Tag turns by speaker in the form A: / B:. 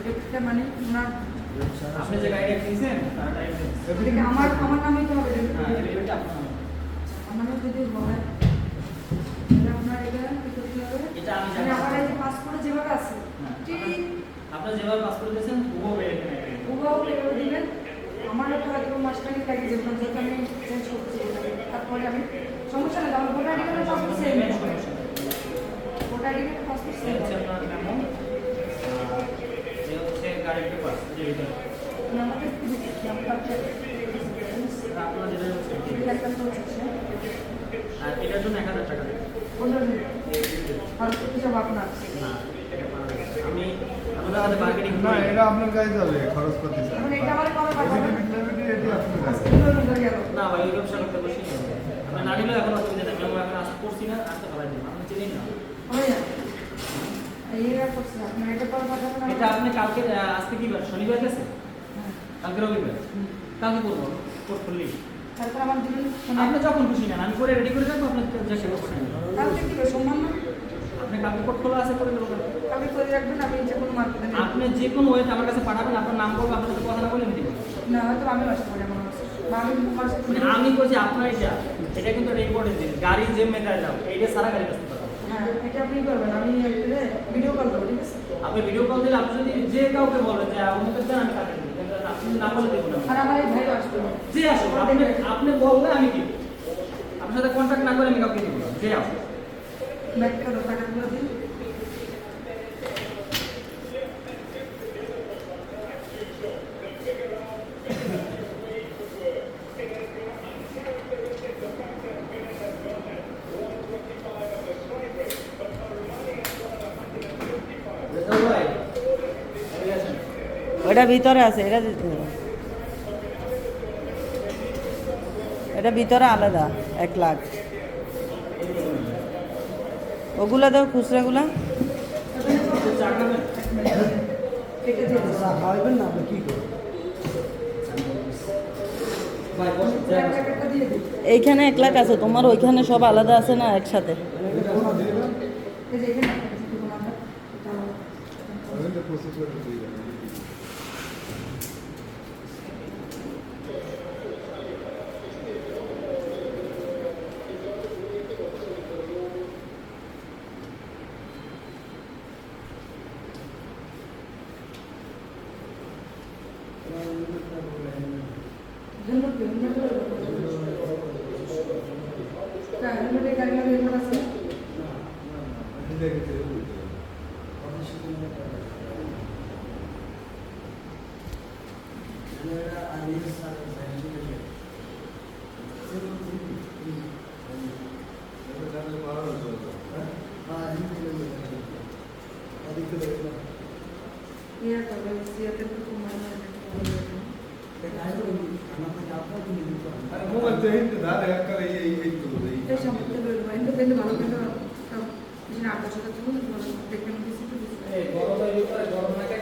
A: এটা মানে ওনার
B: আপনি যে গাড়িটা কিনছেন তার
A: এটা আমার নামেই তো হবে
B: হ্যাঁ এটা আপনার
A: আমার নামে যদি হয় এটা আপনার এটা কি করতে হবে
B: এটা আমি
A: মানে আমার এই যে পাসপোর্টে যেভাবে আছে ঠিক
B: আপনার যেভাবে পাসপোর্ট দিয়েছেন হুবহু বেরিয়ে নেবেন
A: ওভাবে এভাবে দিবেন আমার একটা হয়তো মাসখানেক লাগে যে যেহেতু আমি চেঞ্জ করছি তারপরে আমি সমস্যা নেই আমার ভোটার আইডি কার্ডের পাসপোর্ট সেম ভোটার আইডি কার্ডের পাসপোর্ট সেম
B: হচ্ছে আপনার মেমো এই হচ্ছে গাড়ির পেপার যে ভিতরে
A: আমাকে একটু দেখি আমরা
B: আপনার যেটা হচ্ছে
A: একটা তো হচ্ছে
B: আর এটার জন্য 1000 টাকা দেবেন
A: কোনটা আর কিছু আপনার
B: না এটা পাওয়া যাবে না। আমি আপনাদের হাতে মার্কেটিং
C: না এটা আপনার কাছে যাবে খরচ করতে চান
A: এখন এটা আমার কবে পাঠাবেন
C: এটি আপনার কাছে
B: না ভাই এই ব্যবসা করতে বসি না আমি না নিলে এখন অসুবিধা নেই আমি এখন আসতে করছি না আসতে পারবেন না আপনি চিনেন না
A: হয় না এইটা করছি আপনি এটা কবে পাঠাবেন
B: এটা আপনি কালকে আজকে কি বার শনিবার গেছে কালকে রবিবার কালকে করবো কোর্ট করলি
A: তারপর আমার দিবেন
B: আপনি যখন খুশি নেন আমি করে রেডি করে রাখবো আপনি যা সেবা করছেন
A: কালকে কি সম্মান না
B: আপনি কালকে কোর্ট খোলা আছে করে দেবো
A: কালকে করে রাখবেন আমি যে কোনো মার্কেটে নেব
B: আপনি যে কোনো ওয়েতে আমার কাছে পাঠাবেন আপনার নাম বলবো আপনার সাথে কথা না বলে আমি দিব
A: না হয়তো আমি আসতে পারি আমার কাছে বা আমি মাসে
B: মানে আমি বলছি আপনার এটা কিন্তু রেকর্ডের জিনিস গাড়ি যে মেটায় যাও এইটা সারা গাড়ি আসতে পারবো
A: হ্যাঁ এটা আপনি করবেন আমি একটা ভিডিও কল করব ঠিক আছে
B: আপনি ভিডিও কল দিলে আপনি যদি যে কাউকে বলেন যে আমাকে দেন আমি টাকা দিব কিন্তু আপনি না বলে দেবো না
A: আর আমার এই ভাই আসবে
B: যে আসুন আপনি বললে আমি দিব আপনার সাথে কন্ট্যাক্ট না করে আমি কাউকে দিব না যে আসুন
A: ব্যাক করো টাকাগুলো দিন
B: ভাই এই আসেন
D: ওটা ভিতরে আছে এটা দিতে হবে। এটা ভিতরে আলাদা 1,00,000 ওগুলা দাও খুচরাগুলা
B: চা খাবেন
A: কেটে দিয়ে দিন
C: খাওয়াবেন না আপনি কি করবেন
B: ভাই বসুন
A: টাকাটা দিয়ে দিন
D: এইখানে 1,00,000 আছে তোমার ওইখানে সব আলাদা আছে না একসাথে
A: এই যে এখানে একটা আছে দেখুন আমরা
C: ওইটা প্রসেস করতে দিয়ে দেবেন
A: ধন্যবাদ তা হেলমেটে গাড়ি লাগে রেকর্ড আছে ইয়া তবে সিয়াতে তো মানে
C: মোবাইল তো হিন্দি দাঁড়ে একটা এই তো
A: এই সম্পর্কে বলবো ইন্ডিপেন্ডেন্ট ভালো কিন্তু সব কিছু না আকাশ কথা দেখবেন কিছু
B: এই গরমের ভিতরে গরম লাগে